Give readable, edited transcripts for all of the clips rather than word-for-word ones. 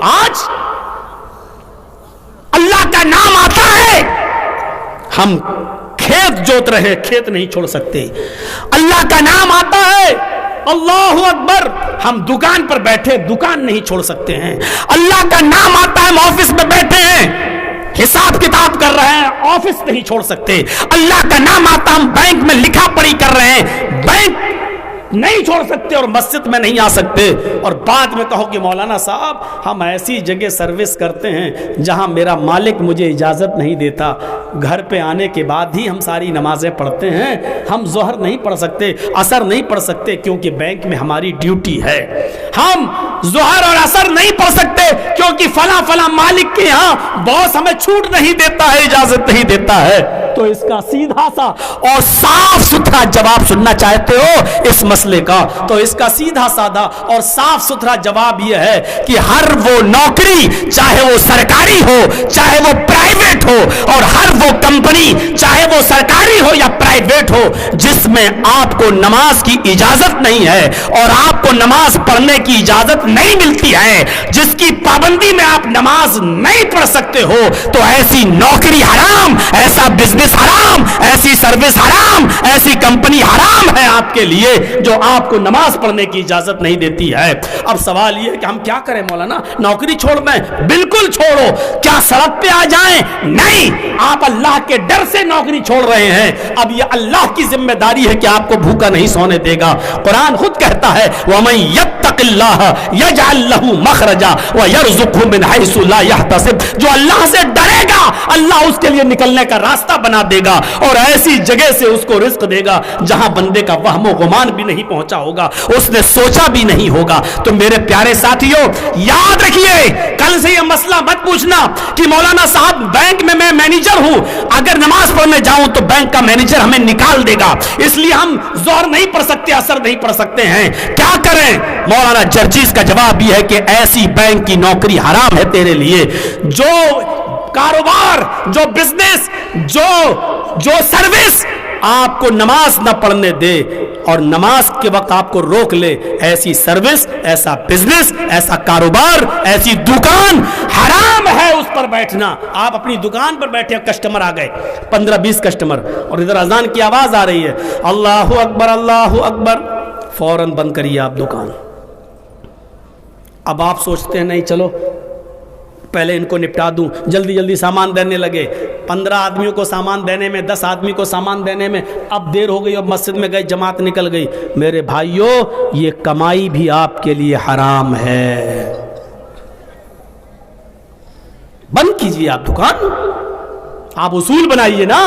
آج اللہ کا نام آتا ہے، ہم کھیت جوت رہے، کھیت نہیں چھوڑ سکتے۔ اللہ کا نام آتا ہے، اللہ اکبر، ہم دکان پر بیٹھے دکان نہیں چھوڑ سکتے ہیں۔ اللہ کا نام آتا ہے، ہم آفس میں بیٹھے ہیں حساب کتاب کر رہے ہیں، آفس نہیں چھوڑ سکتے۔ اللہ کا نام آتا، ہم بینک میں لکھا پڑھی کر رہے ہیں، بینک نہیں چھوڑ سکتے اور مسجد میں نہیں آ سکتے۔ اور بعد میں کہو کہ مولانا صاحب ہم ایسی جگہ سروس کرتے ہیں جہاں میرا مالک مجھے اجازت نہیں دیتا، گھر پہ آنے کے بعد ہی ہم ساری نمازیں پڑھتے ہیں، ہم ظہر نہیں پڑھ سکتے، عصر نہیں پڑھ سکتے کیونکہ بینک میں ہماری ڈیوٹی ہے، ہم ظہر اور عصر نہیں پڑھ سکتے کیونکہ فلاں فلاں مالک کے ہاں باس ہمیں چھوٹ نہیں دیتا ہے، اجازت نہیں دیتا ہے۔ تو اس کا سیدھا سا اور صاف ستھرا جواب سننا چاہتے ہو اس مسئلے کا، تو اس کا سیدھا سادہ اور صاف ستھرا جواب یہ ہے کہ ہر وہ نوکری چاہے وہ سرکاری ہو چاہے وہ پرائیویٹ ہو، اور ہر وہ کمپنی چاہے وہ سرکاری ہو یا پرائیویٹ ہو جس میں آپ کو نماز کی اجازت نہیں ہے اور آپ کو نماز پڑھنے کی اجازت نہیں ملتی ہے، جس کی پابندی میں آپ نماز نہیں پڑھ سکتے ہو، تو ایسی نوکری حرام، ایسا بزنس حرام، ایسی سروس حرام، ایسی کمپنی حرام ہے آپ کے لیے جو آپ کو نماز پڑھنے کی اجازت نہیں دیتی ہے۔ اب سوال یہ ہے کہ ہم کیا کریں مولانا، نوکری چھوڑ دیں؟ بالکل چھوڑو۔ کیا سڑک پہ آ جائیں؟ نہیں، آپ اللہ کے ڈر سے نوکری چھوڑ رہے ہیں، اب یہ اللہ کی ذمہ داری ہے کہ آپ کو بھوکا نہیں سونے دے گا۔ قرآن خود کہتا ہے وَمَن يَتَّقِ اللَّهَ يَجْعَل لَّهُ مَخْرَجًا وَيَرْزُقْهُ مِنْ حَيْثُ لَا يَحْتَسِبُ، جو اللہ سے ڈرے گا اللہ اس کے لیے نکلنے کا راستہ بنا دے گا اور ایسی جگہ سے اس کو رزق دے گا جہاں بندے کا وہم و گمان بھی نہیں پہنچا ہوگا، اس نے سوچا بھی نہیں ہوگا۔ تو میرے پیارے ساتھیوں یاد رکھیے، کل سے یہ مسئلہ مت پوچھنا کہ مولانا صاحب بینک میں مینیجر ہوں، اگر نماز پڑھنے جاؤں تو بینک کا مینیجر ہمیں نکال دے گا، اس لیے ہم ظہر نہیں پڑھ سکتے، عصر نہیں پڑھ سکتے ہیں، کیا کریں؟ مولانا جرجیز کا جواب یہ ہے کہ ایسی بینک کی نوکری حرام ہے تیرے لیے، جو کاروبار، جو بزنس، جو سروس آپ کو نماز نہ پڑھنے دے اور نماز کے وقت آپ کو روک لے، ایسی سروس، ایسا بزنس، ایسا کاروبار، ایسی دکان حرام ہے اس پر بیٹھنا۔ آپ اپنی دکان پر بیٹھے، کسٹمر آ گئے 15-20 کسٹمر اور ادھر اذان کی آواز آ رہی ہے، اللہ اکبر اللہ اکبر، فوراً بند کریے آپ دکان۔ اب آپ سوچتے ہیں نہیں چلو پہلے ان کو نپٹا دوں، جلدی جلدی سامان دینے لگے، 15 آدمیوں کو سامان دینے میں، 10 آدمی کو سامان دینے میں اب دیر ہو گئی، اب مسجد میں گئے، جماعت نکل گئی۔ میرے بھائیوں یہ کمائی بھی آپ کے لیے حرام ہے، بند کیجیے آپ دکان، آپ اصول بنائیے نا،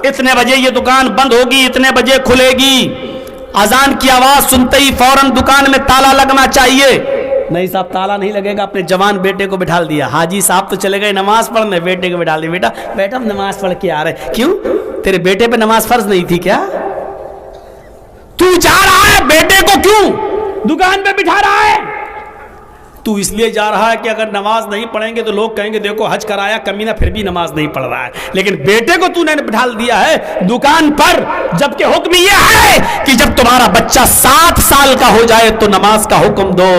اتنے بجے یہ دکان بند ہوگی، اتنے بجے کھلے گی، اذان کی آواز سنتے ہی فوراً دکان میں تالا لگنا چاہیے۔ نہیں صاحب تالا نہیں لگے گا، اپنے جوان بیٹے کو بٹھا دیا، حاجی صاحب تو چلے گئے نماز پڑھنے، بیٹے کو بٹھا دیا، بیٹا ہم نماز پڑھ کے آ رہے۔ کیوں؟ تیرے بیٹے پہ نماز فرض نہیں تھی کیا؟ تو جا رہا ہے بیٹے کو کیوں دکان پہ بٹھا رہا ہے؟ تو اس لیے جا رہا ہے کہ اگر نماز نہیں پڑھیں گے تو لوگ کہیں گے دیکھو حج کرایا کمینہ پھر بھی نماز نہیں پڑھ رہا ہے، لیکن بیٹے کو تو نے بٹھا دیا ہے دکان پر، جبکہ حکم یہ ہے کہ جب تمہارا بچہ 7 سال کا ہو جائے تو نماز کا حکم دو،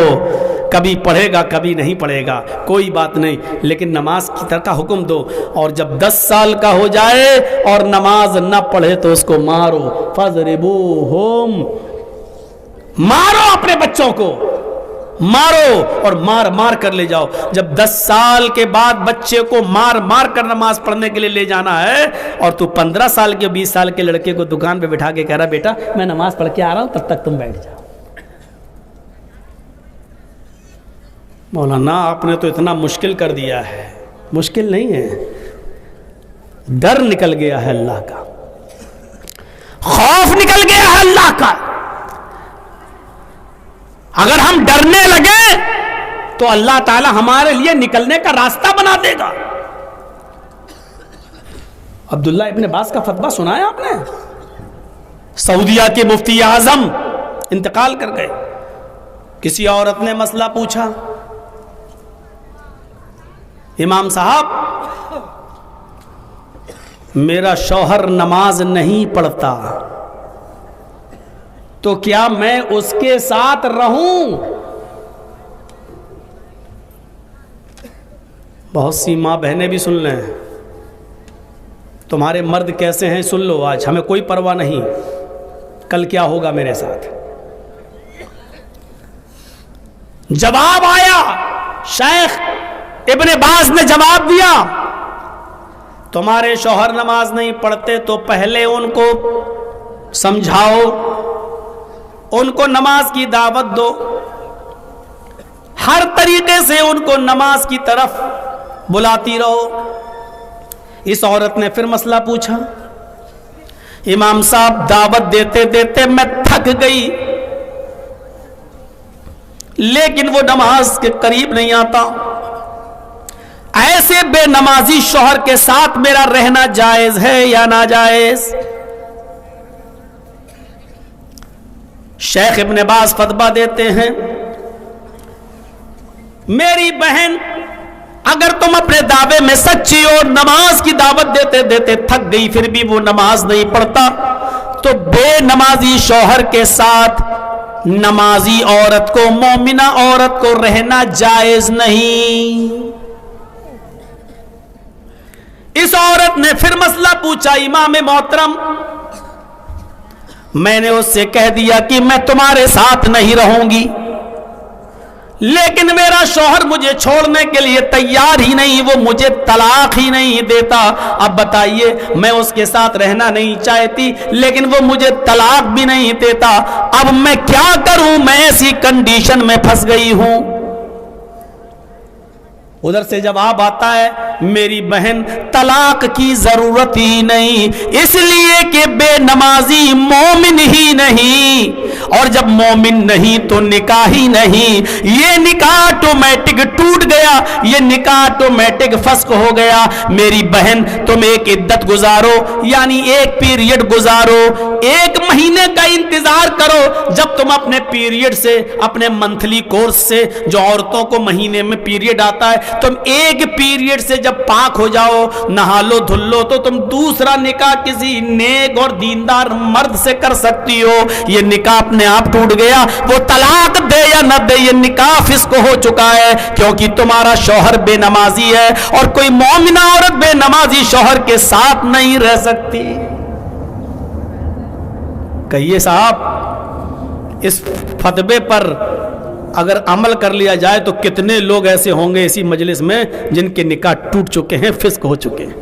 کبھی پڑھے گا کبھی نہیں پڑھے گا کوئی بات نہیں، لیکن نماز کی طرح کا حکم دو، اور جب 10 سال کا ہو جائے اور نماز نہ پڑھے تو اس کو مارو، فَضْرِبُوهُمْ، مارو اپنے بچوں کو، مارو اور مار مار کر لے جاؤ۔ جب 10 سال کے بعد بچے کو مار مار کر نماز پڑھنے کے لیے لے جانا ہے اور تو 15 سال کے 20 سال کے لڑکے کو دکان پہ بٹھا کے کہہ رہا بیٹا میں نماز پڑھ کے آ رہا ہوں تب تک تم بیٹھ جاؤ۔ مولانا آپ نے تو اتنا مشکل کر دیا ہے، مشکل نہیں ہے، ڈر نکل گیا ہے اللہ کا، خوف نکل گیا ہے اللہ کا۔ اگر ہم ڈرنے لگے تو اللہ تعالی ہمارے لیے نکلنے کا راستہ بنا دے گا۔ عبداللہ ابن باز کا فتویٰ سنا ہے آپ نے؟ سعودیہ کے مفتی اعظم انتقال کر گئے، کسی عورت نے مسئلہ پوچھا، امام صاحب میرا شوہر نماز نہیں پڑھتا تو کیا میں اس کے ساتھ رہوں؟ بہت سی ماں بہنیں بھی سن لیں، تمہارے مرد کیسے ہیں سن لو، آج ہمیں کوئی پرواہ نہیں، کل کیا ہوگا میرے ساتھ۔ جواب آیا، شیخ ابن باز نے جواب دیا، تمہارے شوہر نماز نہیں پڑھتے تو پہلے ان کو سمجھاؤ، ان کو نماز کی دعوت دو، ہر طریقے سے ان کو نماز کی طرف بلاتی رہو۔ اس عورت نے پھر مسئلہ پوچھا، امام صاحب دعوت دیتے دیتے میں تھک گئی، لیکن وہ نماز کے قریب نہیں آتا، ایسے بے نمازی شوہر کے ساتھ میرا رہنا جائز ہے یا ناجائز؟ شیخ ابن باز فتویٰ دیتے ہیں، میری بہن اگر تم اپنے دعوے میں سچی اور نماز کی دعوت دیتے دیتے تھک گئی پھر بھی وہ نماز نہیں پڑھتا تو بے نمازی شوہر کے ساتھ نمازی عورت کو، مومنہ عورت کو رہنا جائز نہیں۔ اس عورت نے پھر مسئلہ پوچھا، امام محترم میں نے اس سے کہہ دیا کہ میں تمہارے ساتھ نہیں رہوں گی، لیکن میرا شوہر مجھے چھوڑنے کے لیے تیار ہی نہیں، وہ مجھے طلاق ہی نہیں دیتا، اب بتائیے میں اس کے ساتھ رہنا نہیں چاہتی لیکن وہ مجھے طلاق بھی نہیں دیتا، اب میں کیا کروں، میں ایسی کنڈیشن میں پھنس گئی ہوں۔ ادھر سے جواب آتا ہے، میری بہن طلاق کی ضرورت ہی نہیں، اس لیے کہ بے نمازی مومن ہی نہیں، اور جب مومن نہیں تو نکاح ہی نہیں، یہ نکاح آٹومیٹک ٹوٹ گیا، یہ نکاح آٹومیٹک فسخ ہو گیا۔ میری بہن تم ایک عدت گزارو، یعنی ایک پیریڈ گزارو، ایک مہینے کا انتظار کرو، جب تم اپنے پیریڈ سے، اپنے منتھلی کورس سے، جو عورتوں کو مہینے میں پیریڈ آتا ہے، تم ایک پیریڈ سے جب پاک ہو جاؤ، نہا لو دھل لو، تو تم دوسرا نکاح کسی نیک اور دیندار مرد سے کر سکتی ہو۔ یہ نکاح اپنے آپ ٹوٹ گیا، وہ طلاق دے یا نہ دے یہ نکاح فسخ ہو چکا ہے، کیونکہ تمہارا شوہر بے نمازی ہے اور کوئی مومنہ عورت بے نمازی شوہر کے ساتھ نہیں رہ سکتی۔ کہیے صاحب اس فتوے پر اگر عمل کر لیا جائے تو کتنے لوگ ایسے ہوں گے اسی مجلس میں جن کے نکاح ٹوٹ چکے ہیں، فسخ ہو چکے ہیں۔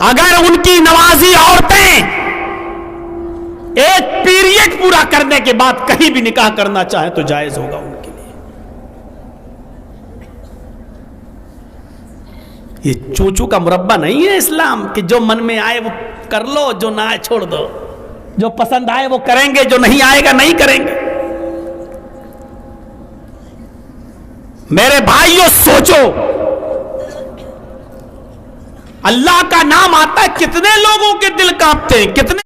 اگر ان کی نمازی عورتیں ایک پیریڈ پورا کرنے کے بعد کہیں بھی نکاح کرنا چاہیں تو جائز ہوگا ان کے لیے۔ یہ چوچو کا مربع نہیں ہے اسلام کہ جو من میں آئے وہ کر لو، جو نہ آئے چھوڑ دو، جو پسند آئے وہ کریں گے، جو نہیں آئے گا نہیں کریں گے۔ میرے بھائیوں سوچو، اللہ کا نام آتا ہے کتنے لوگوں کے دل کانپتے ہیں، کتنے